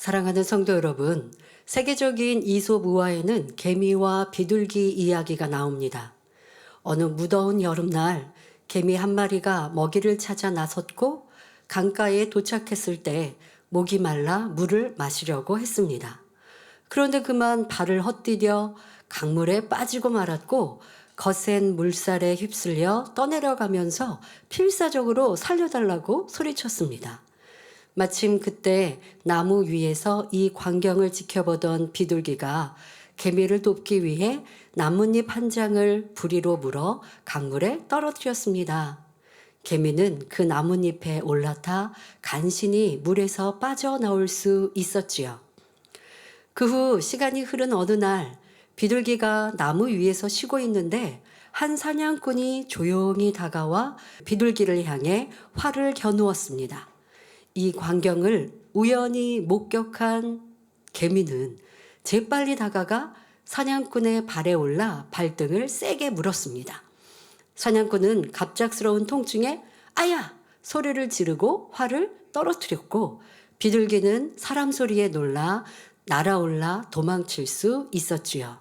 사랑하는 성도 여러분, 세계적인 이솝 우화에는 개미와 비둘기 이야기가 나옵니다. 어느 무더운 여름날 개미 한 마리가 먹이를 찾아 나섰고 강가에 도착했을 때 목이 말라 물을 마시려고 했습니다. 그런데 그만 발을 헛디뎌 강물에 빠지고 말았고 거센 물살에 휩쓸려 떠내려가면서 필사적으로 살려달라고 소리쳤습니다. 마침 그때 나무 위에서 이 광경을 지켜보던 비둘기가 개미를 돕기 위해 나뭇잎 한 장을 부리로 물어 강물에 떨어뜨렸습니다. 개미는 그 나뭇잎에 올라타 간신히 물에서 빠져나올 수 있었지요. 그 후 시간이 흐른 어느 날 비둘기가 나무 위에서 쉬고 있는데 한 사냥꾼이 조용히 다가와 비둘기를 향해 활을 겨누었습니다. 이 광경을 우연히 목격한 개미는 재빨리 다가가 사냥꾼의 발에 올라 발등을 세게 물었습니다. 사냥꾼은 갑작스러운 통증에 아야! 소리를 지르고 활을 떨어뜨렸고 비둘기는 사람 소리에 놀라 날아올라 도망칠 수 있었지요.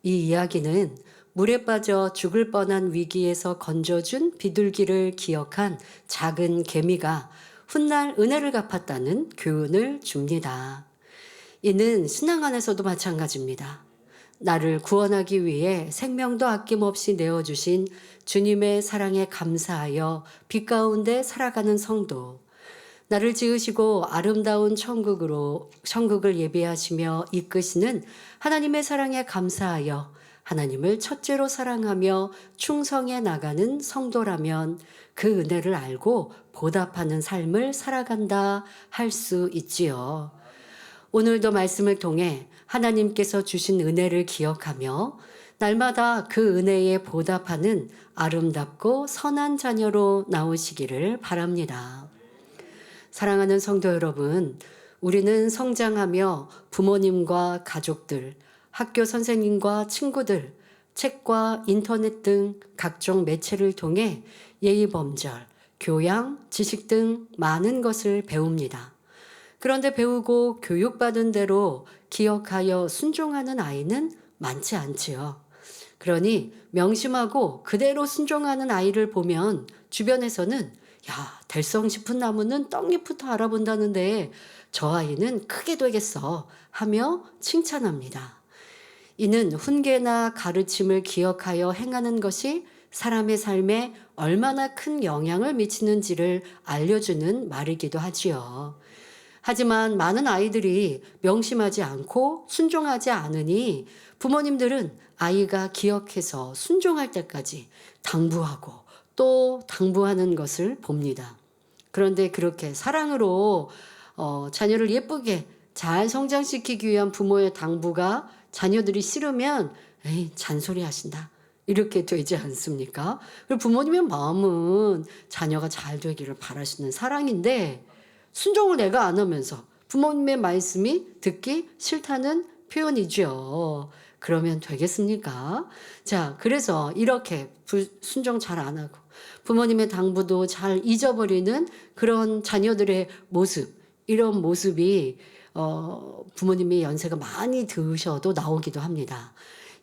이 이야기는 물에 빠져 죽을 뻔한 위기에서 건져준 비둘기를 기억한 작은 개미가 훗날 은혜를 갚았다는 교훈을 줍니다. 이는 신앙 안에서도 마찬가지입니다. 나를 구원하기 위해 생명도 아낌없이 내어주신 주님의 사랑에 감사하여 빛 가운데 살아가는 성도, 나를 지으시고 아름다운 천국을 예비하시며 이끄시는 하나님의 사랑에 감사하여 하나님을 첫째로 사랑하며 충성해 나가는 성도라면 그 은혜를 알고 보답하는 삶을 살아간다 할 수 있지요. 오늘도 말씀을 통해 하나님께서 주신 은혜를 기억하며 날마다 그 은혜에 보답하는 아름답고 선한 자녀로 나오시기를 바랍니다. 사랑하는 성도 여러분, 우리는 성장하며 부모님과 가족들, 학교 선생님과 친구들, 책과 인터넷 등 각종 매체를 통해 예의범절, 교양, 지식 등 많은 것을 배웁니다. 그런데 배우고 교육받은 대로 기억하여 순종하는 아이는 많지 않지요. 그러니 명심하고 그대로 순종하는 아이를 보면 주변에서는 야, 될성 싶은 나무는 떡잎부터 알아본다는데 저 아이는 크게 되겠어 하며 칭찬합니다. 이는 훈계나 가르침을 기억하여 행하는 것이 사람의 삶에 얼마나 큰 영향을 미치는지를 알려주는 말이기도 하지요. 하지만 많은 아이들이 명심하지 않고 순종하지 않으니 부모님들은 아이가 기억해서 순종할 때까지 당부하고 또 당부하는 것을 봅니다. 그런데 그렇게 사랑으로 자녀를 예쁘게 잘 성장시키기 위한 부모의 당부가 자녀들이 싫으면 에이 잔소리 하신다 이렇게 되지 않습니까? 그리고 부모님의 마음은 자녀가 잘 되기를 바라시는 사랑인데 순종을 내가 안 하면서 부모님의 말씀이 듣기 싫다는 표현이죠. 그러면 되겠습니까? 자, 그래서 이렇게 순종 잘 안 하고 부모님의 당부도 잘 잊어버리는 그런 자녀들의 모습, 이런 모습이 부모님이 연세가 많이 드셔도 나오기도 합니다.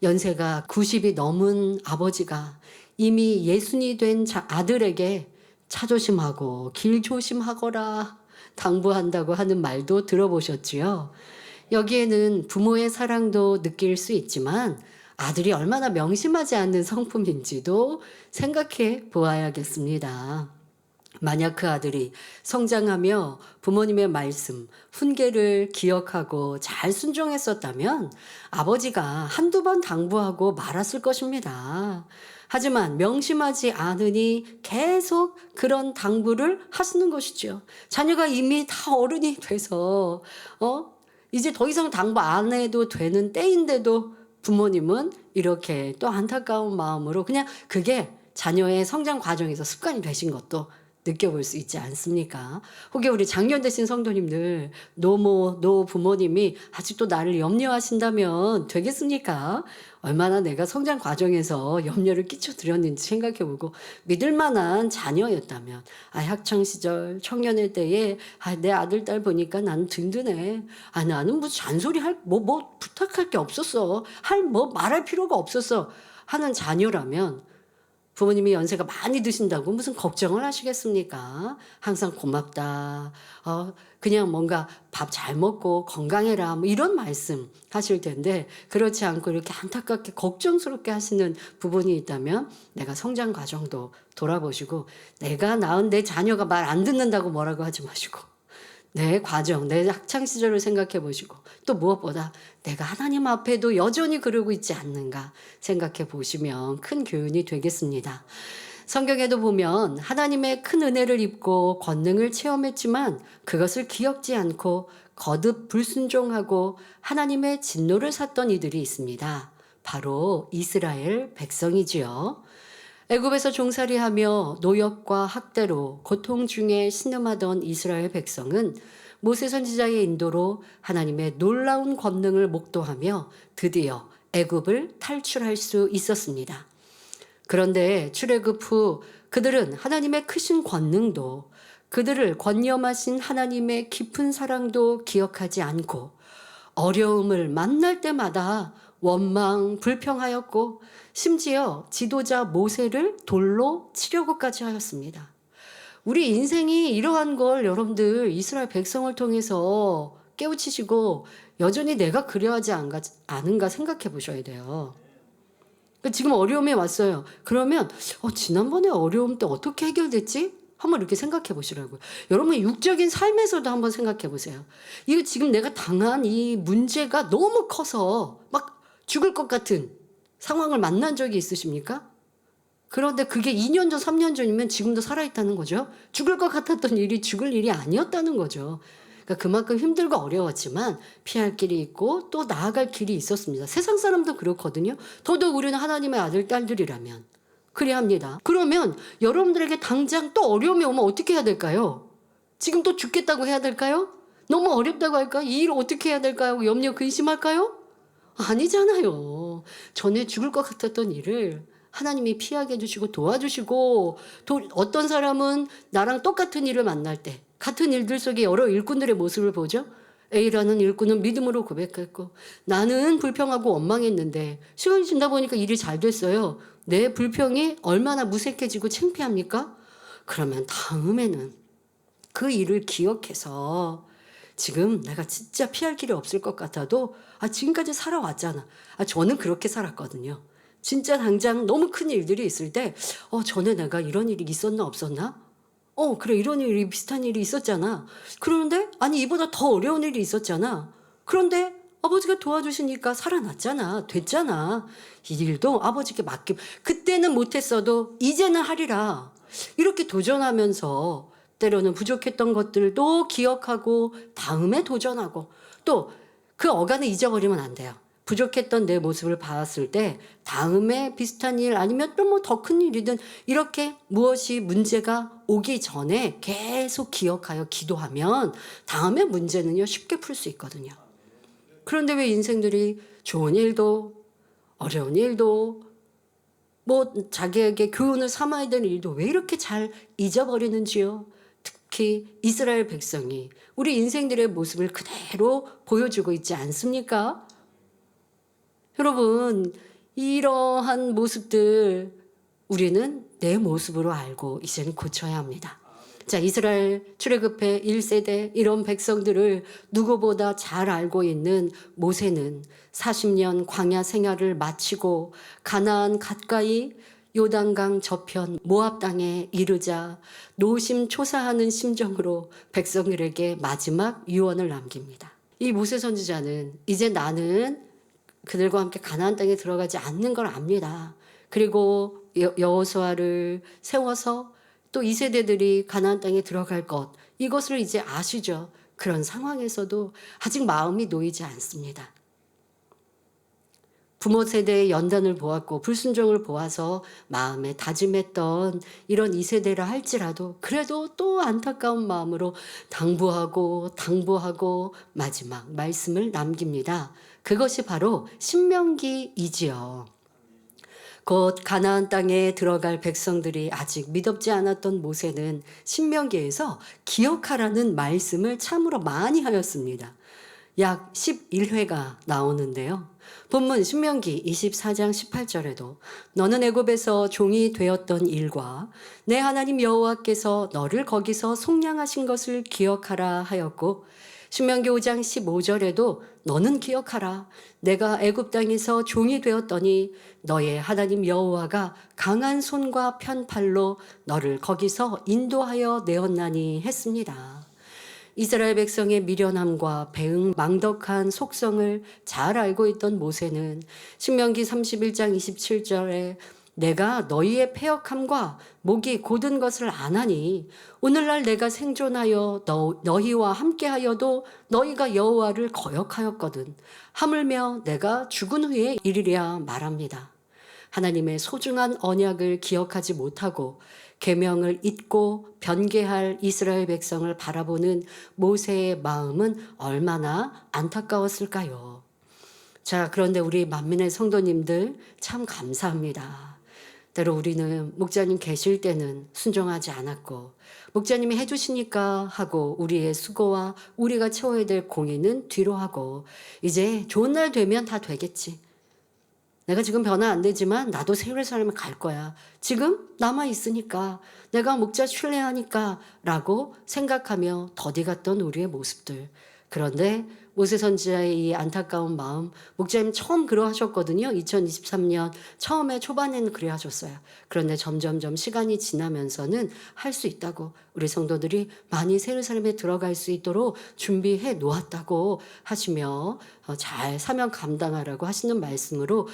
연세가 90이 넘은 아버지가 이미 예순이 된 아들에게 차 조심하고 길 조심하거라 당부한다고 하는 말도 들어보셨지요? 여기에는 부모의 사랑도 느낄 수 있지만 아들이 얼마나 명심하지 않는 성품인지도 생각해 보아야겠습니다. 만약 그 아들이 성장하며 부모님의 말씀, 훈계를 기억하고 잘 순종했었다면 아버지가 한두 번 당부하고 말았을 것입니다. 하지만 명심하지 않으니 계속 그런 당부를 하시는 것이죠. 자녀가 이미 다 어른이 돼서 이제 더 이상 당부 안 해도 되는 때인데도 부모님은 이렇게 또 안타까운 마음으로 그냥 그게 자녀의 성장 과정에서 습관이 되신 것도 느껴볼 수 있지 않습니까? 혹여 우리 장년 되신 성도님들, 노모, 노 부모님이 아직도 나를 염려하신다면 되겠습니까? 얼마나 내가 성장 과정에서 염려를 끼쳐드렸는지 생각해보고 믿을 만한 자녀였다면 학창시절 청년일 때에 내 아들 딸 보니까 난 든든해. 나는 뭐 잔소리 뭐 부탁할 게 없었어. 말할 필요가 없었어. 하는 자녀라면 부모님이 연세가 많이 드신다고 무슨 걱정을 하시겠습니까? 항상 고맙다. 그냥 뭔가 밥 잘 먹고 건강해라. 뭐 이런 말씀 하실 텐데 그렇지 않고 이렇게 안타깝게 걱정스럽게 하시는 부분이 있다면 내가 성장 과정도 돌아보시고 내가 낳은 내 자녀가 말 안 듣는다고 뭐라고 하지 마시고 내 과정, 내 학창 시절을 생각해 보시고 또 무엇보다 내가 하나님 앞에도 여전히 그러고 있지 않는가 생각해 보시면 큰 교훈이 되겠습니다. 성경에도 보면 하나님의 큰 은혜를 입고 권능을 체험했지만 그것을 기억지 않고 거듭 불순종하고 하나님의 진노를 샀던 이들이 있습니다. 바로 이스라엘 백성이지요. 애굽에서 종살이하며 노역과 학대로 고통 중에 신음하던 이스라엘 백성은 모세 선지자의 인도로 하나님의 놀라운 권능을 목도하며 드디어 애굽을 탈출할 수 있었습니다. 그런데 출애굽 후 그들은 하나님의 크신 권능도 그들을 권념하신 하나님의 깊은 사랑도 기억하지 않고 어려움을 만날 때마다 원망, 불평하였고 심지어 지도자 모세를 돌로 치려고까지 하였습니다. 우리 인생이 이러한 걸 여러분들 이스라엘 백성을 통해서 깨우치시고 여전히 내가 그려하지 않은가 생각해 보셔야 돼요. 지금 어려움이 왔어요. 그러면 지난번에 어려움 때 어떻게 해결됐지? 한번 이렇게 생각해 보시라고요. 여러분 육적인 삶에서도 한번 생각해 보세요. 이거 지금 내가 당한 이 문제가 너무 커서 막 죽을 것 같은 상황을 만난 적이 있으십니까? 그런데 그게 2년 전, 3년 전이면 지금도 살아있다는 거죠. 죽을 것 같았던 일이 죽을 일이 아니었다는 거죠. 그러니까 그만큼 힘들고 어려웠지만 피할 길이 있고 또 나아갈 길이 있었습니다. 세상 사람도 그렇거든요. 더더욱 우리는 하나님의 아들, 딸들이라면. 그래야 합니다. 그러면 여러분들에게 당장 또 어려움이 오면 어떻게 해야 될까요? 지금 또 죽겠다고 해야 될까요? 너무 어렵다고 할까요? 이 일 어떻게 해야 될까요? 염려 근심할까요? 아니잖아요. 전에 죽을 것 같았던 일을 하나님이 피하게 해주시고 도와주시고 또 어떤 사람은 나랑 똑같은 일을 만날 때 같은 일들 속에 여러 일꾼들의 모습을 보죠. A라는 일꾼은 믿음으로 고백했고 나는 불평하고 원망했는데 시간이 지나다 보니까 일이 잘 됐어요. 내 불평이 얼마나 무색해지고 창피합니까? 그러면 다음에는 그 일을 기억해서 지금 내가 진짜 피할 길이 없을 것 같아도 지금까지 살아왔잖아. 저는 그렇게 살았거든요. 진짜 당장 너무 큰 일들이 있을 때 전에 내가 이런 일이 있었나 없었나? 그래 이런 일이 비슷한 일이 있었잖아. 그러는데 이보다 더 어려운 일이 있었잖아. 그런데 아버지가 도와주시니까 살아났잖아. 됐잖아. 이 일도 아버지께 그때는 못했어도 이제는 하리라. 이렇게 도전하면서 때로는 부족했던 것들도 기억하고 다음에 도전하고 또 그 어간을 잊어버리면 안 돼요. 부족했던 내 모습을 봤을 때 다음에 비슷한 일 아니면 또 뭐 더 큰 일이든 이렇게 무엇이 문제가 오기 전에 계속 기억하여 기도하면 다음에 문제는요 쉽게 풀 수 있거든요. 그런데 왜 인생들이 좋은 일도 어려운 일도 뭐 자기에게 교훈을 삼아야 되는 일도 왜 이렇게 잘 잊어버리는지요? 특히 이스라엘 백성이 우리 인생들의 모습을 그대로 보여주고 있지 않습니까? 여러분 이러한 모습들 우리는 내 모습으로 알고 이제는 고쳐야 합니다. 자, 이스라엘 출애굽의 1세대 이런 백성들을 누구보다 잘 알고 있는 모세는 40년 광야 생활을 마치고 가나안 가까이 요단강 저편 모압 땅에 이르자 노심초사하는 심정으로 백성들에게 마지막 유언을 남깁니다. 이 모세 선지자는 이제 나는 그들과 함께 가나안 땅에 들어가지 않는 걸 압니다. 그리고 여호수아를 세워서 또 2세대들이 가나안 땅에 들어갈 것 이것을 이제 아시죠. 그런 상황에서도 아직 마음이 놓이지 않습니다. 부모 세대의 연단을 보았고 불순종을 보아서 마음에 다짐했던 이런 2세대라 할지라도 그래도 또 안타까운 마음으로 당부하고 마지막 말씀을 남깁니다. 그것이 바로 신명기이지요. 곧 가나안 땅에 들어갈 백성들이 아직 믿업지 않았던 모세는 신명기에서 기억하라는 말씀을 참으로 많이 하였습니다. 약 11회가 나오는데요. 본문 신명기 24장 18절에도 너는 애굽에서 종이 되었던 일과 내 하나님 여호와께서 너를 거기서 속량하신 것을 기억하라 하였고, 신명기 5장 15절에도 너는 기억하라. 내가 애굽 땅에서 종이 되었더니 너의 하나님 여호와가 강한 손과 편팔로 너를 거기서 인도하여 내었나니 했습니다. 이스라엘 백성의 미련함과 배은망덕한 속성을 잘 알고 있던 모세는 신명기 31장 27절에 내가 너희의 패역함과 목이 곧은 것을 아나니 오늘날 내가 생존하여 너희와 함께하여도 너희가 여호와를 거역하였거든 하물며 내가 죽은 후에 이르랴 말합니다. 하나님의 소중한 언약을 기억하지 못하고 계명을 잊고 변개할 이스라엘 백성을 바라보는 모세의 마음은 얼마나 안타까웠을까요? 자, 그런데 우리 만민의 성도님들 참 감사합니다. 때로 우리는 목자님 계실 때는 순종하지 않았고 목자님이 해주시니까 하고 우리의 수고와 우리가 채워야 될 공의는 뒤로 하고 이제 좋은 날 되면 다 되겠지. 내가 지금 변화 안 되지만 나도 예루살렘에 갈 거야. 지금 남아 있으니까 내가 목자 신뢰하니까 라고 생각하며 더디 갔던 우리의 모습들. 그런데 모세 선지자의 이 안타까운 마음, 목자님 처음 그러하셨거든요. 2023년 처음에 초반에는 그래 하셨어요. 그런데 점점점 시간이 지나면서는 할 수 있다고 우리 성도들이 많이 예루살렘에 들어갈 수 있도록 준비해 놓았다고 하시며 잘 사명 감당하라고 하시는 말씀으로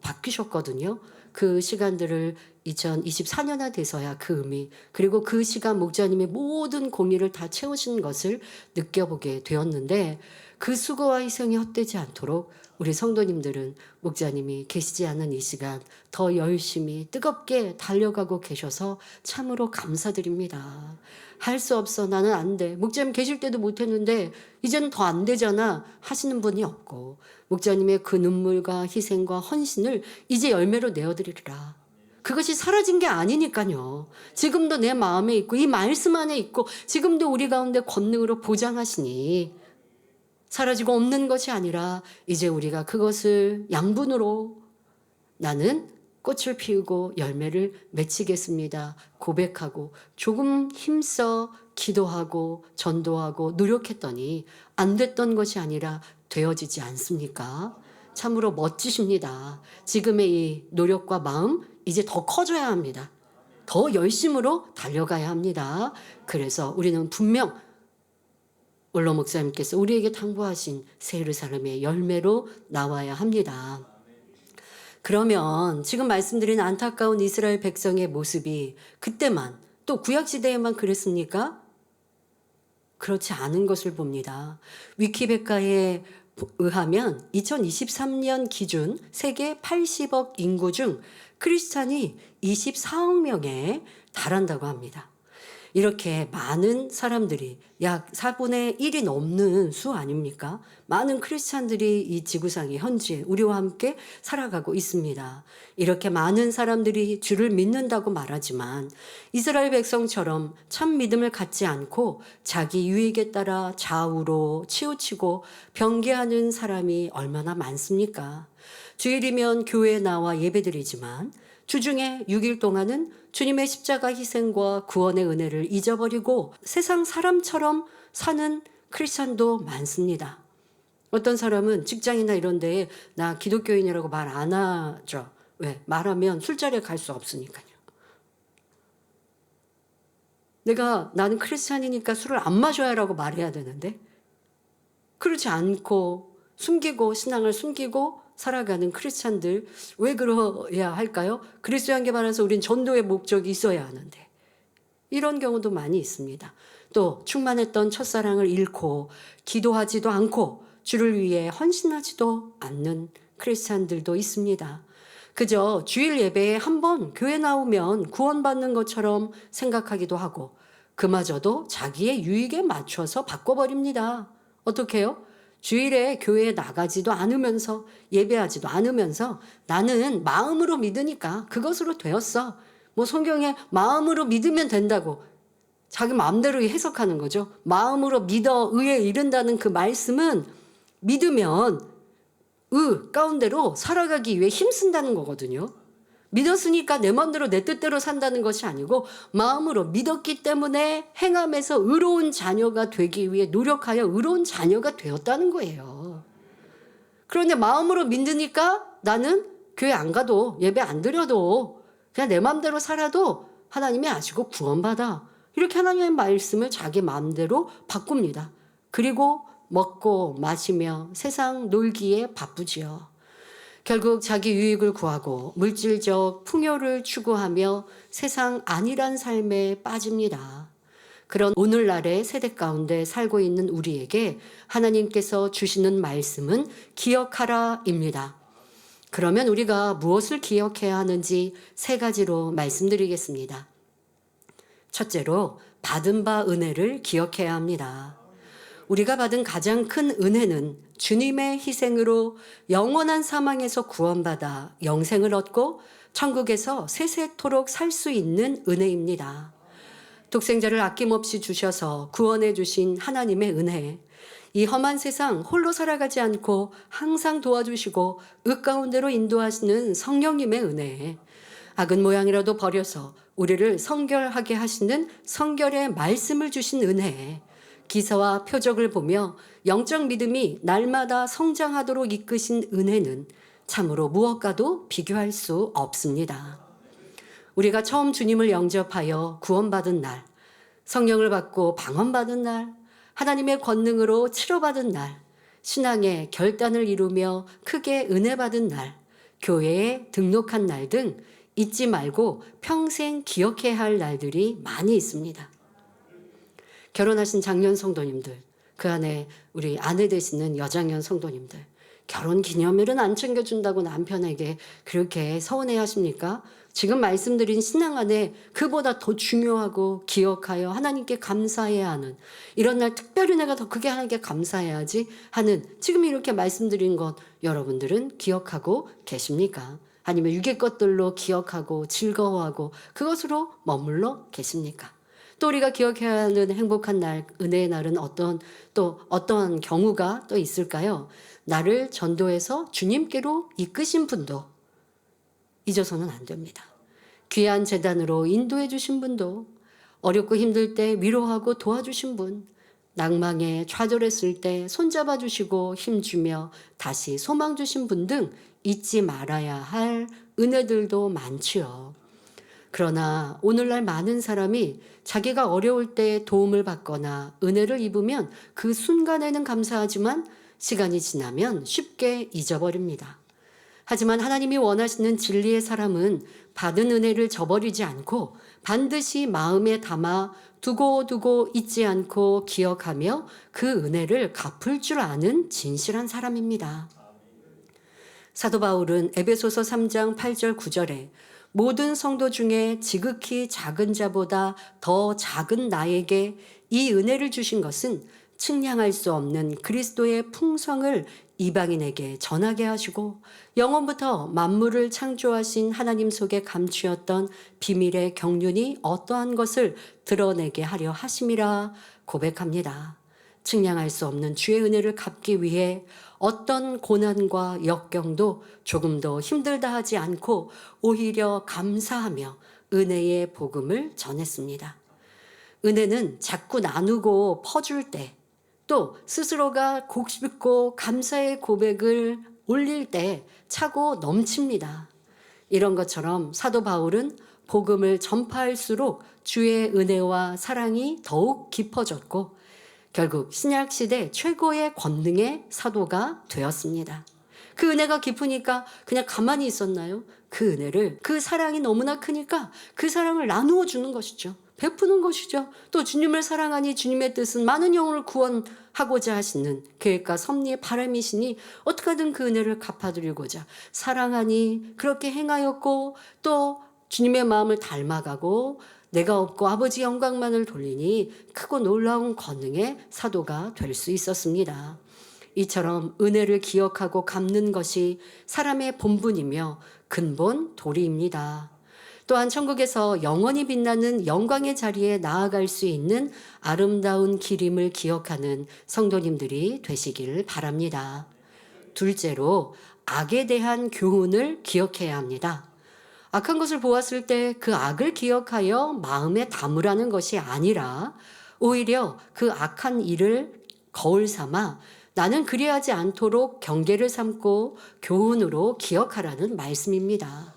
바뀌셨거든요. 그 시간들을 2024년에 돼서야 그 의미, 그리고 그 시간 목자님의 모든 공의를 다 채우신 것을 느껴보게 되었는데, 그 수고와 희생이 헛되지 않도록 우리 성도님들은 목자님이 계시지 않는 이 시간 더 열심히 뜨겁게 달려가고 계셔서 참으로 감사드립니다. 할 수 없어, 나는 안 돼. 목자님 계실 때도 못했는데 이제는 더 안 되잖아 하시는 분이 없고, 목자님의 그 눈물과 희생과 헌신을 이제 열매로 내어드리리라. 그것이 사라진 게 아니니까요. 지금도 내 마음에 있고 이 말씀 안에 있고 지금도 우리 가운데 권능으로 보장하시니 사라지고 없는 것이 아니라 이제 우리가 그것을 양분으로 나는 꽃을 피우고 열매를 맺히겠습니다 고백하고 조금 힘써 기도하고 전도하고 노력했더니 안 됐던 것이 아니라 되어지지 않습니까? 참으로 멋지십니다. 지금의 이 노력과 마음 이제 더 커져야 합니다. 더 열심으로 달려가야 합니다. 그래서 우리는 분명 원로 목사님께서 우리에게 당부하신 새 예루살렘의 열매로 나와야 합니다. 그러면 지금 말씀드린 안타까운 이스라엘 백성의 모습이 그때만, 또 구약시대에만 그랬습니까? 그렇지 않은 것을 봅니다. 위키백과에 의하면 2023년 기준 세계 80억 인구 중 크리스찬이 24억 명에 달한다고 합니다. 이렇게 많은 사람들이 약 4분의 1이 넘는 수 아닙니까? 많은 크리스찬들이 이 지구상의 현지에 우리와 함께 살아가고 있습니다. 이렇게 많은 사람들이 주를 믿는다고 말하지만 이스라엘 백성처럼 참 믿음을 갖지 않고 자기 유익에 따라 좌우로 치우치고 변개하는 사람이 얼마나 많습니까? 주일이면 교회에 나와 예배드리지만 주중에 6일 동안은 주님의 십자가 희생과 구원의 은혜를 잊어버리고 세상 사람처럼 사는 크리스찬도 많습니다. 어떤 사람은 직장이나 이런 데에 나 기독교인이라고 말 안 하죠. 왜? 말하면 술자리에 갈 수 없으니까요. 나는 크리스찬이니까 술을 안 마셔야라고 말해야 되는데 그렇지 않고 숨기고 신앙을 숨기고 살아가는 크리스찬들 왜 그러야 할까요? 그리스도인께 말해서 우린 전도의 목적이 있어야 하는데 이런 경우도 많이 있습니다. 또 충만했던 첫사랑을 잃고 기도하지도 않고 주를 위해 헌신하지도 않는 크리스찬들도 있습니다. 그저 주일 예배에 한 번 교회 나오면 구원받는 것처럼 생각하기도 하고 그마저도 자기의 유익에 맞춰서 바꿔버립니다. 어떻게 해요? 주일에 교회에 나가지도 않으면서 예배하지도 않으면서 나는 마음으로 믿으니까 그것으로 되었어. 뭐 성경에 마음으로 믿으면 된다고 자기 마음대로 해석하는 거죠. 마음으로 믿어 의에 이른다는 그 말씀은 믿으면 가운데로 살아가기 위해 힘쓴다는 거거든요. 믿었으니까 내 마음대로 내 뜻대로 산다는 것이 아니고 마음으로 믿었기 때문에 행함에서 의로운 자녀가 되기 위해 노력하여 의로운 자녀가 되었다는 거예요. 그런데 마음으로 믿으니까 나는 교회 안 가도 예배 안 드려도 그냥 내 마음대로 살아도 하나님이 아시고 구원받아. 이렇게 하나님의 말씀을 자기 마음대로 바꿉니다. 그리고 먹고 마시며 세상 놀기에 바쁘지요. 결국 자기 유익을 구하고 물질적 풍요를 추구하며 세상 안일한 삶에 빠집니다. 그런 오늘날의 세대 가운데 살고 있는 우리에게 하나님께서 주시는 말씀은 기억하라입니다. 그러면 우리가 무엇을 기억해야 하는지 세 가지로 말씀드리겠습니다. 첫째로 받은 바 은혜를 기억해야 합니다. 우리가 받은 가장 큰 은혜는 주님의 희생으로 영원한 사망에서 구원받아 영생을 얻고 천국에서 세세토록 살 수 있는 은혜입니다. 독생자를 아낌없이 주셔서 구원해 주신 하나님의 은혜, 이 험한 세상 홀로 살아가지 않고 항상 도와주시고 가운데로 인도하시는 성령님의 은혜, 악은 모양이라도 버려서 우리를 성결하게 하시는 성결의 말씀을 주신 은혜, 기사와 표적을 보며 영적 믿음이 날마다 성장하도록 이끄신 은혜는 참으로 무엇과도 비교할 수 없습니다. 우리가 처음 주님을 영접하여 구원받은 날, 성령을 받고 방언받은 날, 하나님의 권능으로 치료받은 날, 신앙의 결단을 이루며 크게 은혜 받은 날, 교회에 등록한 날 등 잊지 말고 평생 기억해야 할 날들이 많이 있습니다. 결혼하신 장년 성도님들, 그 안에 우리 아내 되시는 여장년 성도님들, 결혼 기념일은 안 챙겨준다고 남편에게 그렇게 서운해 하십니까? 지금 말씀드린 신앙 안에 그보다 더 중요하고 기억하여 하나님께 감사해야 하는, 이런 날 특별히 내가 더 크게 하나님께 감사해야지 하는 지금 이렇게 말씀드린 것 여러분들은 기억하고 계십니까? 아니면 육의 것들로 기억하고 즐거워하고 그것으로 머물러 계십니까? 또 우리가 기억해야 하는 행복한 날, 은혜의 날은 어떤 경우가 또 있을까요? 나를 전도해서 주님께로 이끄신 분도 잊어서는 안 됩니다. 귀한 재단으로 인도해 주신 분도, 어렵고 힘들 때 위로하고 도와주신 분, 낭망에 좌절했을 때 손잡아 주시고 힘주며 다시 소망 주신 분 등 잊지 말아야 할 은혜들도 많지요. 그러나 오늘날 많은 사람이 자기가 어려울 때 도움을 받거나 은혜를 입으면 그 순간에는 감사하지만 시간이 지나면 쉽게 잊어버립니다. 하지만 하나님이 원하시는 진리의 사람은 받은 은혜를 저버리지 않고 반드시 마음에 담아 두고 잊지 않고 기억하며 그 은혜를 갚을 줄 아는 진실한 사람입니다. 사도 바울은 에베소서 3장 8절 9절에 모든 성도 중에 지극히 작은 자보다 더 작은 나에게 이 은혜를 주신 것은 측량할 수 없는 그리스도의 풍성을 이방인에게 전하게 하시고 영원부터 만물을 창조하신 하나님 속에 감추었던 비밀의 경륜이 어떠한 것을 드러내게 하려 하심이라 고백합니다. 측량할 수 없는 주의 은혜를 갚기 위해 어떤 고난과 역경도 조금도 힘들다 하지 않고 오히려 감사하며 은혜의 복음을 전했습니다. 은혜는 자꾸 나누고 퍼줄 때, 또 스스로가 곱씹고 감사의 고백을 올릴 때 차고 넘칩니다. 이런 것처럼 사도 바울은 복음을 전파할수록 주의 은혜와 사랑이 더욱 깊어졌고 결국 신약시대 최고의 권능의 사도가 되었습니다. 그 은혜가 깊으니까 그냥 가만히 있었나요? 그 은혜를, 그 사랑이 너무나 크니까 그 사랑을 나누어 주는 것이죠. 베푸는 것이죠. 또 주님을 사랑하니 주님의 뜻은 많은 영혼을 구원하고자 하시는 계획과 섭리의 바람이시니 어떻게 하든 그 은혜를 갚아드리고자 사랑하니 그렇게 행하였고, 또 주님의 마음을 닮아가고 내가 없고 아버지 영광만을 돌리니 크고 놀라운 권능의 사도가 될 수 있었습니다. 이처럼 은혜를 기억하고 갚는 것이 사람의 본분이며 근본 도리입니다. 또한 천국에서 영원히 빛나는 영광의 자리에 나아갈 수 있는 아름다운 기림을 기억하는 성도님들이 되시길 바랍니다. 둘째로, 악에 대한 교훈을 기억해야 합니다. 악한 것을 보았을 때 그 악을 기억하여 마음에 담으라는 것이 아니라 오히려 그 악한 일을 거울 삼아 나는 그리하지 않도록 경계를 삼고 교훈으로 기억하라는 말씀입니다.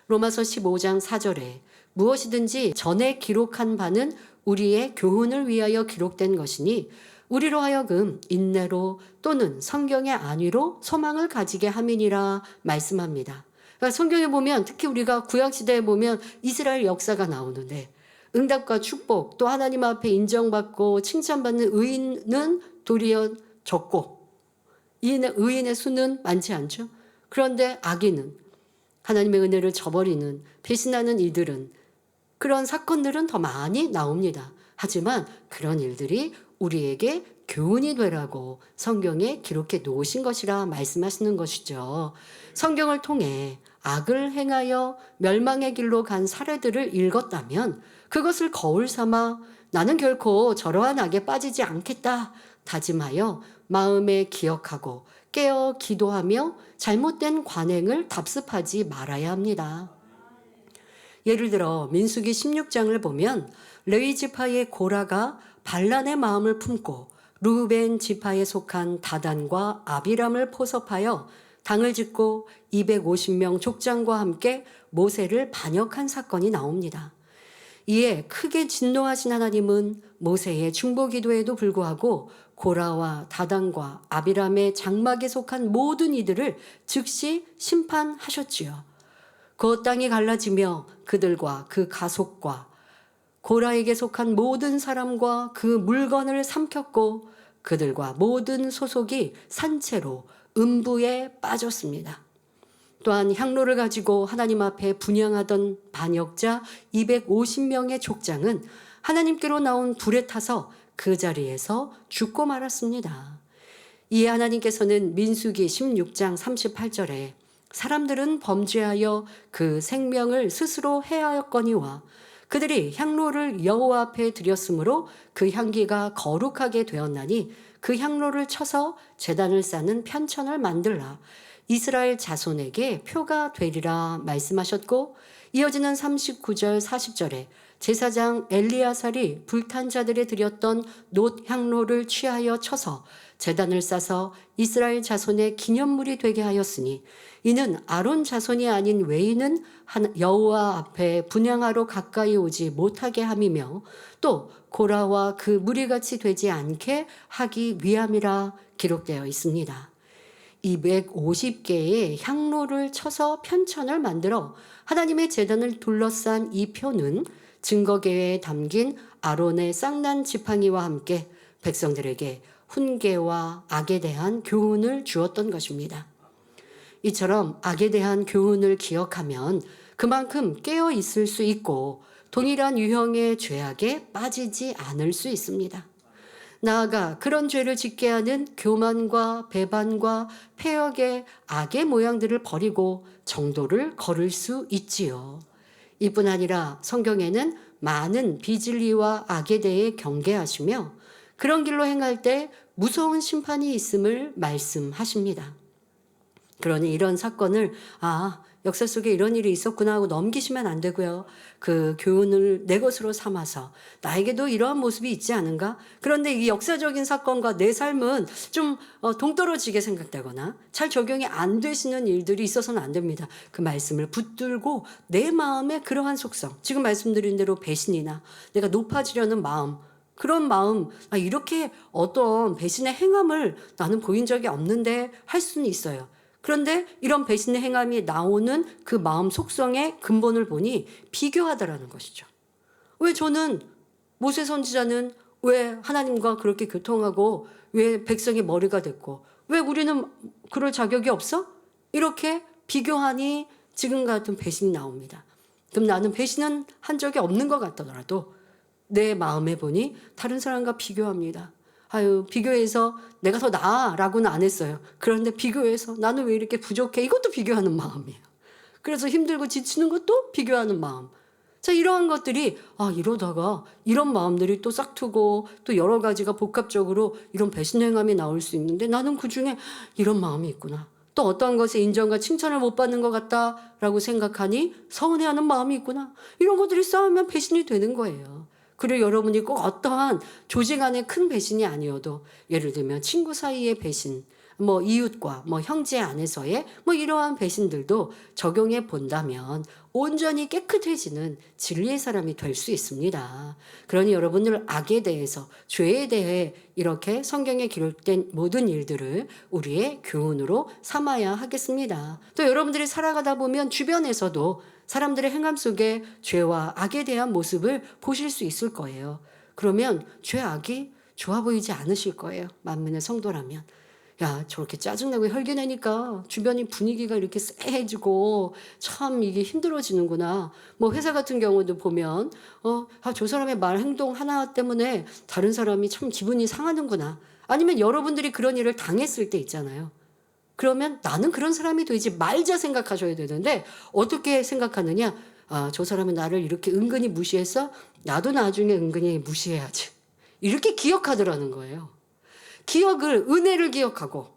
로마서 15장 4절에 무엇이든지 전에 기록한 바는 우리의 교훈을 위하여 기록된 것이니 우리로 하여금 인내로 또는 성경의 안위로 소망을 가지게 함이니라 말씀합니다. 그러니까 성경에 보면, 특히 우리가 구약시대에 보면 이스라엘 역사가 나오는데 응답과 축복, 또 하나님 앞에 인정받고 칭찬받는 의인은 도리어 적고 의인의 수는 많지 않죠. 그런데 악인은, 하나님의 은혜를 저버리는, 배신하는 이들은, 그런 사건들은 더 많이 나옵니다. 하지만 그런 일들이 우리에게 교훈이 되라고 성경에 기록해 놓으신 것이라 말씀하시는 것이죠. 성경을 통해 악을 행하여 멸망의 길로 간 사례들을 읽었다면 그것을 거울 삼아 나는 결코 저러한 악에 빠지지 않겠다 다짐하여 마음에 기억하고 깨어 기도하며 잘못된 관행을 답습하지 말아야 합니다. 예를 들어 민수기 16장을 보면 레위 지파의 고라가 반란의 마음을 품고 르우벤 지파에 속한 다단과 아비람을 포섭하여 당을 짓고 250명 족장과 함께 모세를 반역한 사건이 나옵니다. 이에 크게 진노하신 하나님은 모세의 중보기도에도 불구하고 고라와 다단과 아비람의 장막에 속한 모든 이들을 즉시 심판하셨지요. 그 땅이 갈라지며 그들과 그 가속과 고라에게 속한 모든 사람과 그 물건을 삼켰고 그들과 모든 소속이 산채로 음부에 빠졌습니다. 또한 향로를 가지고 하나님 앞에 분향하던 반역자 250명의 족장은 하나님께로 나온 불에 타서 그 자리에서 죽고 말았습니다. 이에 하나님께서는 민수기 16장 38절에 사람들은 범죄하여 그 생명을 스스로 해하였거니와 그들이 향로를 여호와 앞에 드렸으므로 그 향기가 거룩하게 되었나니 그 향로를 쳐서 제단을 쌓는 편천을 만들라 이스라엘 자손에게 표가 되리라 말씀하셨고, 이어지는 39절 40절에 제사장 엘리야살이 불탄 자들에 드렸던 놋 향로를 취하여 쳐서 제단을 싸서 이스라엘 자손의 기념물이 되게 하였으니 이는 아론 자손이 아닌 외인은 여호와 앞에 분향하러 가까이 오지 못하게 함이며 또 고라와 그 무리같이 되지 않게 하기 위함이라 기록되어 있습니다. 250개의 향로를 쳐서 편천을 만들어 하나님의 제단을 둘러싼 이 표는 증거계에 담긴 아론의 쌍난 지팡이와 함께 백성들에게 훈계와 악에 대한 교훈을 주었던 것입니다. 이처럼 악에 대한 교훈을 기억하면 그만큼 깨어 있을 수 있고 동일한 유형의 죄악에 빠지지 않을 수 있습니다. 나아가 그런 죄를 짓게 하는 교만과 배반과 폐역의 악의 모양들을 버리고 정도를 걸을 수 있지요. 이뿐 아니라 성경에는 많은 비진리와 악에 대해 경계하시며 그런 길로 행할 때 무서운 심판이 있음을 말씀하십니다. 그러니 이런 사건을 역사 속에 이런 일이 있었구나 하고 넘기시면 안 되고요. 그 교훈을 내 것으로 삼아서 나에게도 이러한 모습이 있지 않은가? 그런데 이 역사적인 사건과 내 삶은 좀 동떨어지게 생각되거나 잘 적용이 안 되시는 일들이 있어서는 안 됩니다. 그 말씀을 붙들고 내 마음의 그러한 속성, 지금 말씀드린 대로 배신이나 내가 높아지려는 마음, 그런 마음, 이렇게 어떤 배신의 행함을 나는 보인 적이 없는데 할 수는 있어요. 그런데 이런 배신의 행함이 나오는 그 마음 속성의 근본을 보니 비교하다라는 것이죠. 왜 저는 모세 선지자는 왜 하나님과 그렇게 교통하고 왜 백성의 머리가 됐고 왜 우리는 그럴 자격이 없어? 이렇게 비교하니 지금 같은 배신이 나옵니다. 그럼 나는 배신은 한 적이 없는 것 같더라도 내 마음에 보니 다른 사람과 비교합니다. 아유, 비교해서 내가 더 나아라고는 안 했어요. 그런데 비교해서 나는 왜 이렇게 부족해? 이것도 비교하는 마음이에요. 그래서 힘들고 지치는 것도 비교하는 마음. 자, 이러한 것들이 이러다가 이런 마음들이 또 싹트고 또 여러 가지가 복합적으로 이런 배신 행함이 나올 수 있는데 나는 그중에 이런 마음이 있구나. 또 어떠한 것에 인정과 칭찬을 못 받는 것 같다라고 생각하니 서운해하는 마음이 있구나. 이런 것들이 쌓으면 배신이 되는 거예요. 그리고 여러분이 꼭 어떠한 조직 안의 큰 배신이 아니어도 예를 들면 친구 사이의 배신, 뭐 이웃과 뭐 형제 안에서의 뭐 이러한 배신들도 적용해 본다면 온전히 깨끗해지는 진리의 사람이 될 수 있습니다. 그러니 여러분들 악에 대해서 죄에 대해 이렇게 성경에 기록된 모든 일들을 우리의 교훈으로 삼아야 하겠습니다. 또 여러분들이 살아가다 보면 주변에서도 사람들의 행함 속에 죄와 악에 대한 모습을 보실 수 있을 거예요. 그러면 죄 악이 좋아 보이지 않으실 거예요. 만민의 성도라면. 야, 저렇게 짜증내고 혈기내니까 주변이 분위기가 이렇게 쎄해지고 참 이게 힘들어지는구나. 뭐 회사 같은 경우도 보면 저 사람의 말 행동 하나 때문에 다른 사람이 참 기분이 상하는구나. 아니면 여러분들이 그런 일을 당했을 때 있잖아요. 그러면 나는 그런 사람이 되지 말자 생각하셔야 되는데 어떻게 생각하느냐? 저 사람은 나를 이렇게 은근히 무시해서 나도 나중에 은근히 무시해야지. 이렇게 기억하더라는 거예요. 기억을, 은혜를 기억하고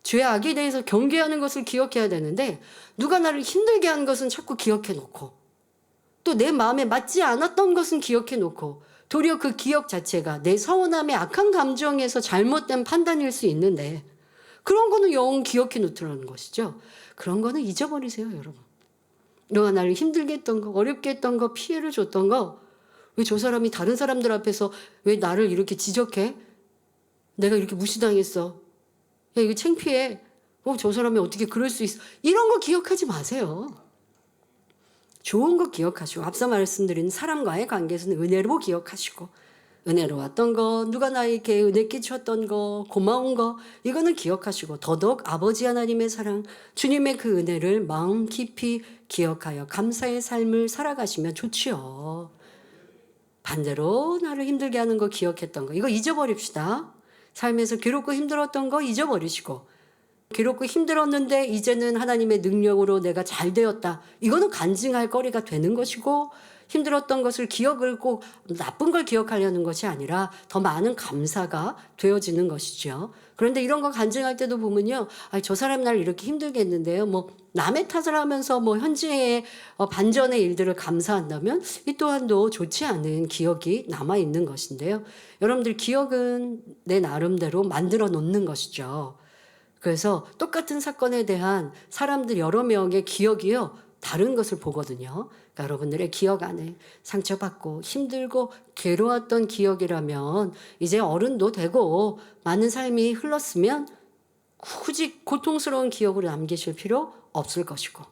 죄 악에 대해서 경계하는 것을 기억해야 되는데 누가 나를 힘들게 하는 것은 자꾸 기억해 놓고 또 내 마음에 맞지 않았던 것은 기억해 놓고 도리어 그 기억 자체가 내 서운함의 악한 감정에서 잘못된 판단일 수 있는데 그런 거는 영 기억해 놓더라는 것이죠. 그런 거는 잊어버리세요, 여러분. 너가 나를 힘들게 했던 거, 어렵게 했던 거, 피해를 줬던 거, 왜 저 사람이 다른 사람들 앞에서 왜 나를 이렇게 지적해? 내가 이렇게 무시당했어. 야, 이거 창피해. 저 사람이 어떻게 그럴 수 있어. 이런 거 기억하지 마세요. 좋은 거 기억하시고 앞서 말씀드린 사람과의 관계에서는 은혜로 기억하시고 은혜로웠던 거, 누가 나에게 은혜 끼쳤던 거, 고마운 거 이거는 기억하시고 더더욱 아버지 하나님의 사랑, 주님의 그 은혜를 마음 깊이 기억하여 감사의 삶을 살아가시면 좋지요. 반대로 나를 힘들게 하는 거 기억했던 거 이거 잊어버립시다. 삶에서 괴롭고 힘들었던 거 잊어버리시고 괴롭고 힘들었는데 이제는 하나님의 능력으로 내가 잘 되었다. 이거는 간증할 거리가 되는 것이고 힘들었던 것을 기억을 꼭 나쁜 걸 기억하려는 것이 아니라 더 많은 감사가 되어지는 것이죠. 그런데 이런 거 간증할 때도 보면요. 저 사람 날 이렇게 힘들게 했는데요. 뭐 남의 탓을 하면서 뭐 현재의 반전의 일들을 감사한다면 이 또한도 좋지 않은 기억이 남아있는 것인데요. 여러분들 기억은 내 나름대로 만들어 놓는 것이죠. 그래서 똑같은 사건에 대한 사람들 여러 명의 기억이요. 다른 것을 보거든요. 그러니까 여러분들의 기억 안에 상처받고 힘들고 괴로웠던 기억이라면 이제 어른도 되고 많은 삶이 흘렀으면 굳이 고통스러운 기억으로 남기실 필요 없을 것이고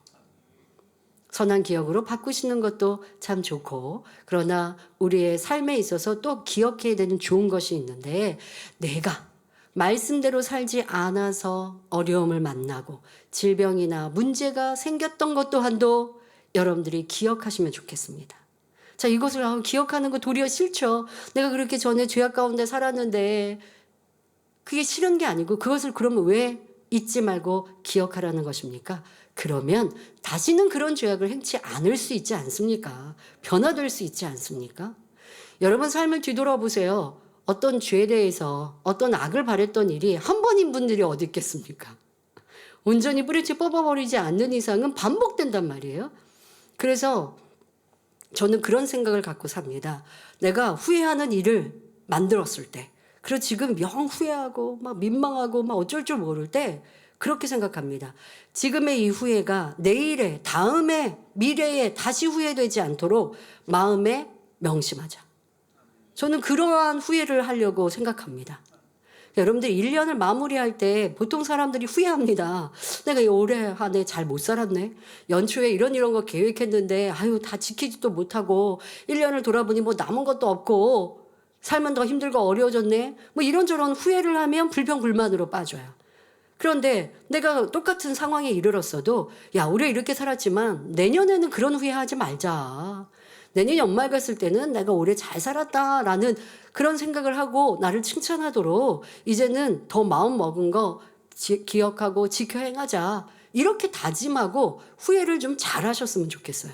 선한 기억으로 바꾸시는 것도 참 좋고 그러나 우리의 삶에 있어서 또 기억해야 되는 좋은 것이 있는데 내가 말씀대로 살지 않아서 어려움을 만나고 질병이나 문제가 생겼던 것 또한도 여러분들이 기억하시면 좋겠습니다. 자, 이것을 기억하는 거 도리어 싫죠. 내가 그렇게 전에 죄악 가운데 살았는데 그게 싫은 게 아니고 그것을 그러면 왜 잊지 말고 기억하라는 것입니까? 그러면 다시는 그런 죄악을 행치 않을 수 있지 않습니까? 변화될 수 있지 않습니까? 여러분 삶을 뒤돌아보세요. 어떤 죄에 대해서 어떤 악을 바랬던 일이 한 번인 분들이 어디 있겠습니까? 온전히 뿌리째 뽑아버리지 않는 이상은 반복된단 말이에요. 그래서 저는 그런 생각을 갖고 삽니다. 내가 후회하는 일을 만들었을 때 그리고 지금 영 후회하고 막 민망하고 막 어쩔 줄 모를 때 그렇게 생각합니다. 지금의 이 후회가 내일에 다음에 미래에 다시 후회되지 않도록 마음에 명심하자. 저는 그러한 후회를 하려고 생각합니다. 여러분들 1년을 마무리할 때 보통 사람들이 후회합니다. 내가 이 올해 한 해 잘 못 살았네. 연초에 이런 거 계획했는데 아유 다 지키지도 못하고 1년을 돌아보니 뭐 남은 것도 없고 삶은 더 힘들고 어려워졌네. 뭐 이런저런 후회를 하면 불평불만으로 빠져요. 그런데 내가 똑같은 상황에 이르렀어도 야 올해 이렇게 살았지만 내년에는 그런 후회하지 말자. 내년 연말 갔을 때는 내가 올해 잘 살았다라는 그런 생각을 하고 나를 칭찬하도록 이제는 더 마음 먹은 거 기억하고 지켜 행하자. 이렇게 다짐하고 후회를 좀 잘하셨으면 좋겠어요.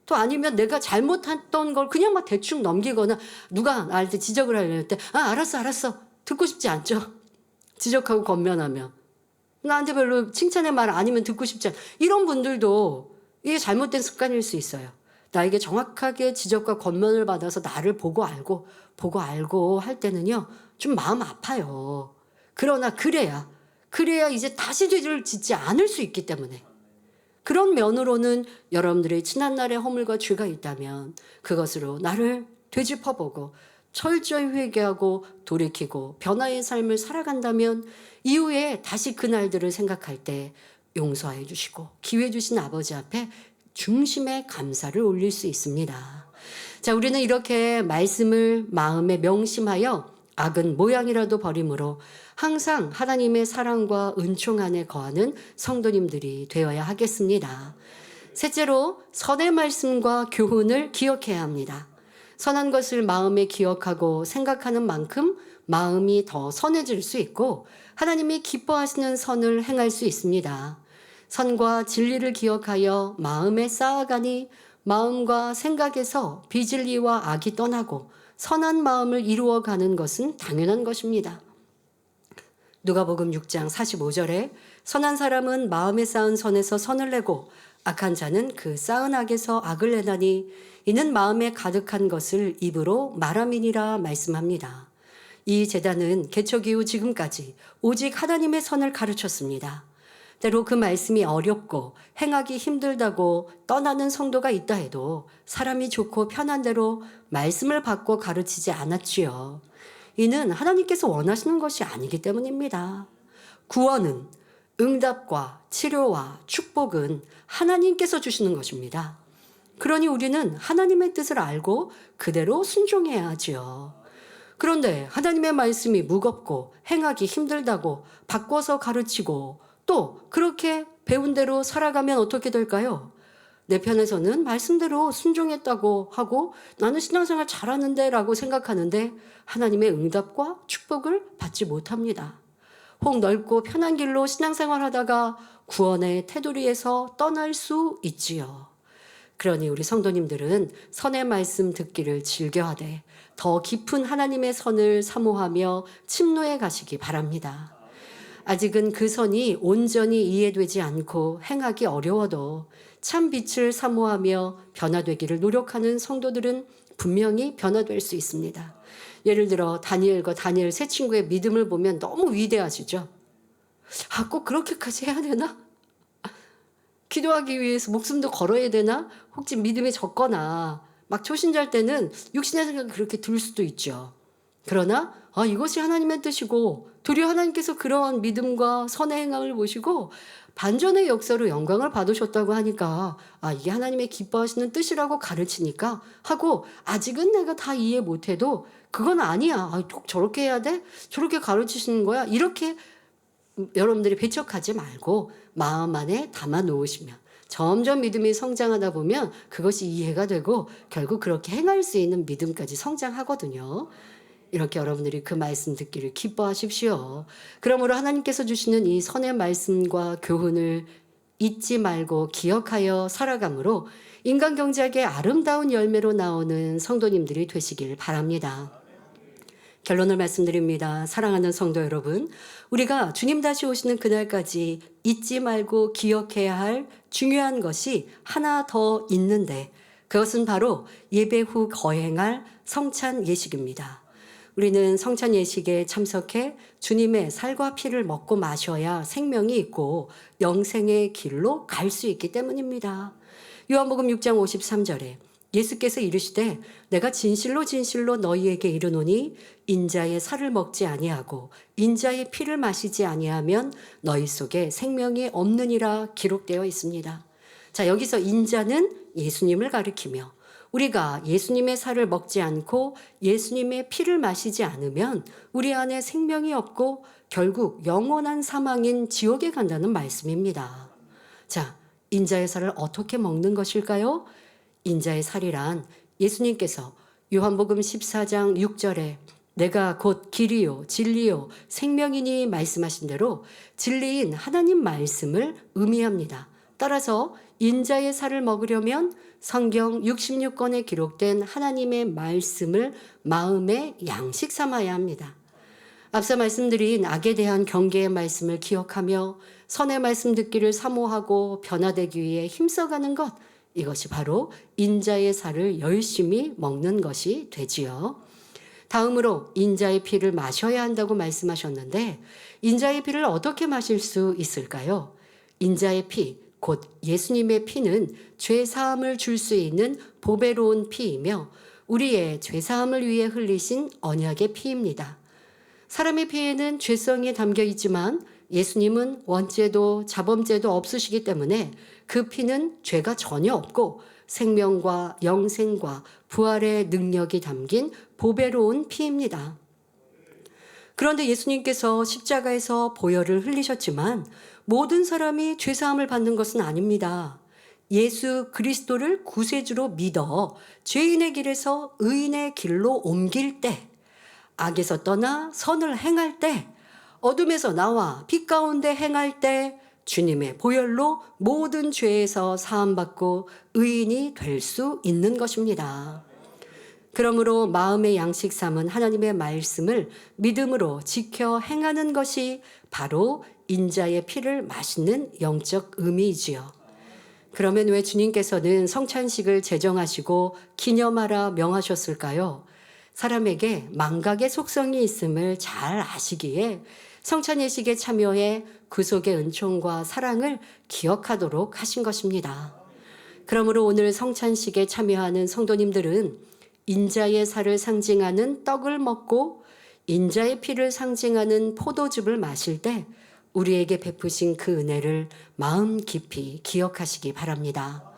또 아니면 내가 잘못했던 걸 그냥 막 대충 넘기거나 누가 나한테 지적을 하려할 때 알았어 듣고 싶지 않죠. 지적하고 권면하면 나한테 별로 칭찬의 말 아니면 듣고 싶지 않 이런 분들도 이게 잘못된 습관일 수 있어요. 나에게 정확하게 지적과 권면을 받아서 나를 보고 알고 할 때는요 좀 마음 아파요. 그러나 그래야 이제 다시 죄를 짓지 않을 수 있기 때문에 그런 면으로는 여러분들의 지난날의 허물과 죄가 있다면 그것으로 나를 되짚어보고 철저히 회개하고 돌이키고 변화의 삶을 살아간다면 이후에 다시 그날들을 생각할 때 용서해 주시고 기회 주신 아버지 앞에 중심의 감사를 올릴 수 있습니다. 자, 우리는 이렇게 말씀을 마음에 명심하여 악은 모양이라도 버림으로 항상 하나님의 사랑과 은총 안에 거하는 성도님들이 되어야 하겠습니다. 셋째로 선의 말씀과 교훈을 기억해야 합니다. 선한 것을 마음에 기억하고 생각하는 만큼 마음이 더 선해질 수 있고 하나님이 기뻐하시는 선을 행할 수 있습니다. 선과 진리를 기억하여 마음에 쌓아가니 마음과 생각에서 비진리와 악이 떠나고 선한 마음을 이루어가는 것은 당연한 것입니다. 누가복음 6장 45절에 선한 사람은 마음에 쌓은 선에서 선을 내고 악한 자는 그 쌓은 악에서 악을 내나니 이는 마음에 가득한 것을 입으로 말함이니라 말씀합니다. 이 제단은 개척 이후 지금까지 오직 하나님의 선을 가르쳤습니다. 때로 그 말씀이 어렵고 행하기 힘들다고 떠나는 성도가 있다 해도 사람이 좋고 편한 대로 말씀을 받고 가르치지 않았지요. 이는 하나님께서 원하시는 것이 아니기 때문입니다. 구원은 응답과 치료와 축복은 하나님께서 주시는 것입니다. 그러니 우리는 하나님의 뜻을 알고 그대로 순종해야 하지요. 그런데 하나님의 말씀이 무겁고 행하기 힘들다고 바꿔서 가르치고 또 그렇게 배운 대로 살아가면 어떻게 될까요? 내 편에서는 말씀대로 순종했다고 하고 나는 신앙생활 잘하는데 라고 생각하는데 하나님의 응답과 축복을 받지 못합니다. 혹 넓고 편한 길로 신앙생활 하다가 구원의 테두리에서 떠날 수 있지요. 그러니 우리 성도님들은 선의 말씀 듣기를 즐겨하되 더 깊은 하나님의 선을 사모하며 침노해 가시기 바랍니다. 아직은 그 선이 온전히 이해되지 않고 행하기 어려워도 참 빛을 사모하며 변화되기를 노력하는 성도들은 분명히 변화될 수 있습니다. 예를 들어 다니엘과 다니엘 세 친구의 믿음을 보면 너무 위대하시죠. 꼭 그렇게까지 해야 되나? 기도하기 위해서 목숨도 걸어야 되나? 혹시 믿음이 적거나 막 초신자일 때는 육신의 생각이 그렇게 들 수도 있죠. 그러나 이것이 하나님의 뜻이고 도리어 하나님께서 그러한 믿음과 선의 행함을 보시고 반전의 역사로 영광을 받으셨다고 하니까 이게 하나님의 기뻐하시는 뜻이라고 가르치니까 하고 아직은 내가 다 이해 못해도 그건 아니야. 꼭 저렇게 해야 돼? 저렇게 가르치시는 거야? 이렇게 여러분들이 배척하지 말고 마음 안에 담아 놓으시면 점점 믿음이 성장하다 보면 그것이 이해가 되고 결국 그렇게 행할 수 있는 믿음까지 성장하거든요. 이렇게 여러분들이 그 말씀 듣기를 기뻐하십시오. 그러므로 하나님께서 주시는 이 선의 말씀과 교훈을 잊지 말고 기억하여 살아감으로 인간경제학의 아름다운 열매로 나오는 성도님들이 되시길 바랍니다. 결론을 말씀드립니다. 사랑하는 성도 여러분, 우리가 주님 다시 오시는 그날까지 잊지 말고 기억해야 할 중요한 것이 하나 더 있는데 그것은 바로 예배 후 거행할 성찬 예식입니다. 우리는 성찬 예식에 참석해 주님의 살과 피를 먹고 마셔야 생명이 있고 영생의 길로 갈 수 있기 때문입니다. 요한복음 6장 53절에 예수께서 이르시되 내가 진실로 진실로 너희에게 이르노니 인자의 살을 먹지 아니하고 인자의 피를 마시지 아니하면 너희 속에 생명이 없느니라 기록되어 있습니다. 자, 여기서 인자는 예수님을 가리키며 우리가 예수님의 살을 먹지 않고 예수님의 피를 마시지 않으면 우리 안에 생명이 없고 결국 영원한 사망인 지옥에 간다는 말씀입니다. 자, 인자의 살을 어떻게 먹는 것일까요? 인자의 살이란 예수님께서 요한복음 14장 6절에 내가 곧 길이요 진리요 생명이니 말씀하신 대로 진리인 하나님 말씀을 의미합니다. 따라서 인자의 살을 먹으려면 성경 66권에 기록된 하나님의 말씀을 마음의 양식 삼아야 합니다. 앞서 말씀드린 악에 대한 경계의 말씀을 기억하며 선의 말씀 듣기를 사모하고 변화되기 위해 힘써가는 것, 이것이 바로 인자의 살을 열심히 먹는 것이 되지요. 다음으로 인자의 피를 마셔야 한다고 말씀하셨는데 인자의 피를 어떻게 마실 수 있을까요? 인자의 피, 곧 예수님의 피는 죄사함을 줄 수 있는 보배로운 피이며 우리의 죄사함을 위해 흘리신 언약의 피입니다. 사람의 피에는 죄성이 담겨 있지만 예수님은 원죄도 자범죄도 없으시기 때문에 그 피는 죄가 전혀 없고 생명과 영생과 부활의 능력이 담긴 보배로운 피입니다. 그런데 예수님께서 십자가에서 보혈을 흘리셨지만 모든 사람이 죄사함을 받는 것은 아닙니다. 예수 그리스도를 구세주로 믿어 죄인의 길에서 의인의 길로 옮길 때, 악에서 떠나 선을 행할 때, 어둠에서 나와 빛 가운데 행할 때 주님의 보혈로 모든 죄에서 사함받고 의인이 될 수 있는 것입니다. 그러므로 마음의 양식 삼은 하나님의 말씀을 믿음으로 지켜 행하는 것이 바로 인자의 피를 마시는 영적 의미이지요. 그러면 왜 주님께서는 성찬식을 제정하시고 기념하라 명하셨을까요? 사람에게 망각의 속성이 있음을 잘 아시기에 성찬 예식에 참여해 구속의 은총과 사랑을 기억하도록 하신 것입니다. 그러므로 오늘 성찬식에 참여하는 성도님들은 인자의 살을 상징하는 떡을 먹고 인자의 피를 상징하는 포도즙을 마실 때 우리에게 베푸신 그 은혜를 마음 깊이 기억하시기 바랍니다.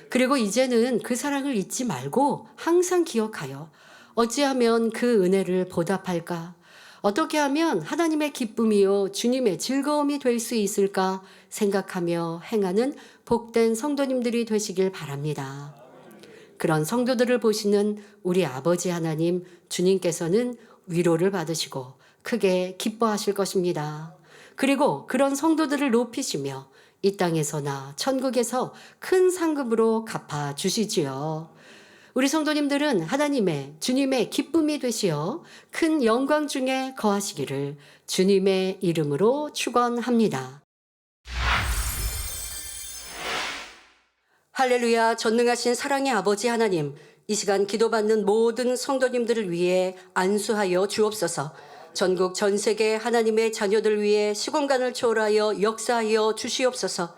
그리고 이제는 그 사랑을 잊지 말고 항상 기억하여 어찌하면 그 은혜를 보답할까? 어떻게 하면 하나님의 기쁨이요 주님의 즐거움이 될 수 있을까 생각하며 행하는 복된 성도님들이 되시길 바랍니다. 그런 성도들을 보시는 우리 아버지 하나님 주님께서는 위로를 받으시고 크게 기뻐하실 것입니다. 그리고 그런 성도들을 높이시며 이 땅에서나 천국에서 큰 상급으로 갚아 주시지요. 우리 성도님들은 하나님의 주님의 기쁨이 되시어 큰 영광 중에 거하시기를 주님의 이름으로 축원합니다. 할렐루야. 전능하신 사랑의 아버지 하나님, 이 시간 기도받는 모든 성도님들을 위해 안수하여 주옵소서. 전국 전 세계 하나님의 자녀들 위해 시공간을 초월하여 역사하여 주시옵소서.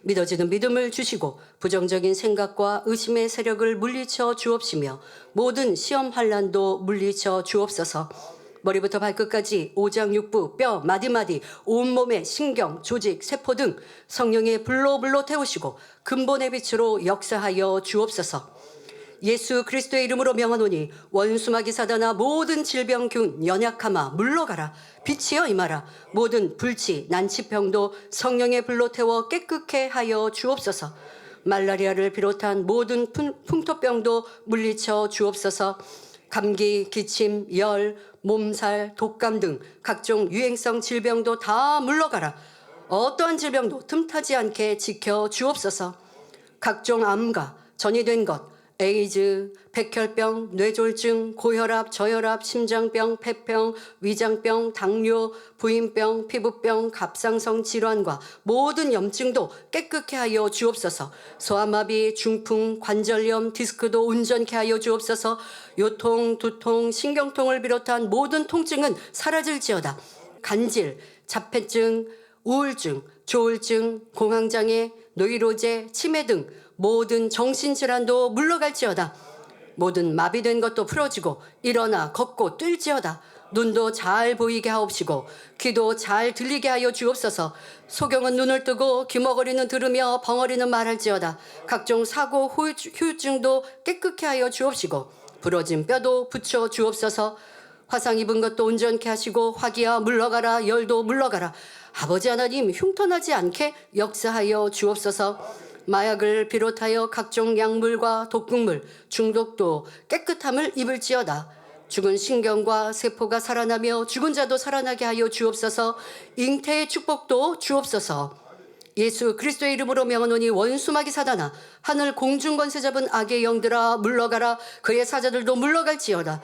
믿어지는 믿음을 주시고 부정적인 생각과 의심의 세력을 물리쳐 주옵시며 모든 시험 환난도 물리쳐 주옵소서. 머리부터 발끝까지 오장육부, 뼈, 마디마디, 온몸의 신경, 조직, 세포 등 성령의 불로 태우시고 근본의 빛으로 역사하여 주옵소서. 예수 그리스도의 이름으로 명하노니 원수마귀 사단아 모든 질병균 연약함아 물러가라. 빛이여 임하라. 모든 불치 난치병도 성령의 불로 태워 깨끗게 하여 주옵소서. 말라리아를 비롯한 모든 풍토병도 물리쳐 주옵소서. 감기, 기침, 열, 몸살, 독감 등 각종 유행성 질병도 다 물러가라. 어떠한 질병도 틈타지 않게 지켜 주옵소서. 각종 암과 전이된 것, 에이즈, 백혈병, 뇌졸중, 고혈압, 저혈압, 심장병, 폐병, 위장병, 당뇨, 부인병, 피부병, 갑상선 질환과 모든 염증도 깨끗게 하여 주옵소서. 소아마비, 중풍, 관절염, 디스크도 온전케 하여 주옵소서. 요통, 두통, 신경통을 비롯한 모든 통증은 사라질지어다. 간질, 자폐증, 우울증, 조울증, 공황장애, 노이로제, 치매 등 모든 정신질환도 물러갈지어다. 모든 마비된 것도 풀어지고 일어나 걷고 뛸지어다. 눈도 잘 보이게 하옵시고 귀도 잘 들리게 하여 주옵소서. 소경은 눈을 뜨고 귀머거리는 들으며 벙어리는 말할지어다. 각종 사고 후유증도 깨끗게 하여 주옵시고 부러진 뼈도 붙여 주옵소서. 화상 입은 것도 온전케 하시고 화기야 물러가라. 열도 물러가라. 아버지 하나님, 흉터나지 않게 역사하여 주옵소서. 마약을 비롯하여 각종 약물과 독극물, 중독도 깨끗함을 입을지어다. 죽은 신경과 세포가 살아나며 죽은 자도 살아나게 하여 주옵소서. 잉태의 축복도 주옵소서. 예수 그리스도의 이름으로 명하노니 원수마귀 사단아, 하늘 공중 권세 잡은 악의 영들아 물러가라. 그의 사자들도 물러갈지어다.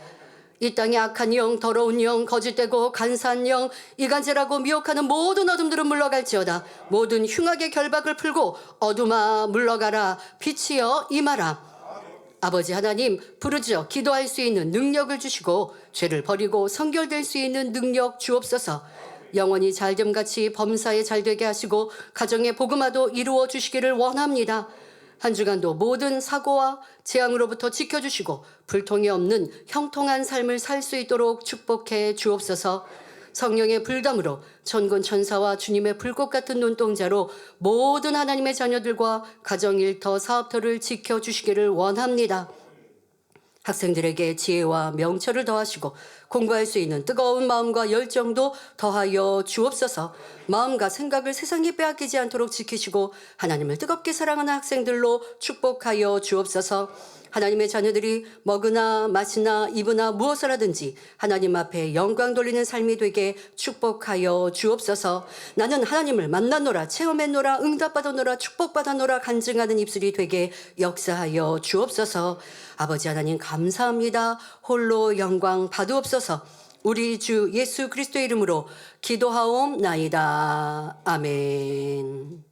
이 땅의 악한 영, 더러운 영, 거짓되고 간사한 영, 이간질하고 미혹하는 모든 어둠들은 물러갈지어다. 모든 흉악의 결박을 풀고 어둠아 물러가라. 빛이여 임하라. 아버지 하나님, 부르짖어 기도할 수 있는 능력을 주시고 죄를 버리고 성결될 수 있는 능력 주옵소서. 영원히 잘됨같이 범사에 잘되게 하시고 가정의 복음화도 이루어 주시기를 원합니다. 한 주간도 모든 사고와 재앙으로부터 지켜주시고 불통이 없는 형통한 삶을 살 수 있도록 축복해 주옵소서. 성령의 불담으로 천군 천사와 주님의 불꽃 같은 눈동자로 모든 하나님의 자녀들과 가정일터 사업터를 지켜주시기를 원합니다. 학생들에게 지혜와 명철을 더하시고 공부할 수 있는 뜨거운 마음과 열정도 더하여 주옵소서. 마음과 생각을 세상에 빼앗기지 않도록 지키시고 하나님을 뜨겁게 사랑하는 학생들로 축복하여 주옵소서. 하나님의 자녀들이 먹으나 마시나 입으나 무엇을 하든지 하나님 앞에 영광 돌리는 삶이 되게 축복하여 주옵소서. 나는 하나님을 만났노라, 체험했노라, 응답받았노라, 축복받았노라 간증하는 입술이 되게 역사하여 주옵소서. 아버지 하나님 감사합니다. 홀로 영광 받으옵소서. 우리 주 예수 그리스도의 이름으로 기도하옵나이다. 아멘.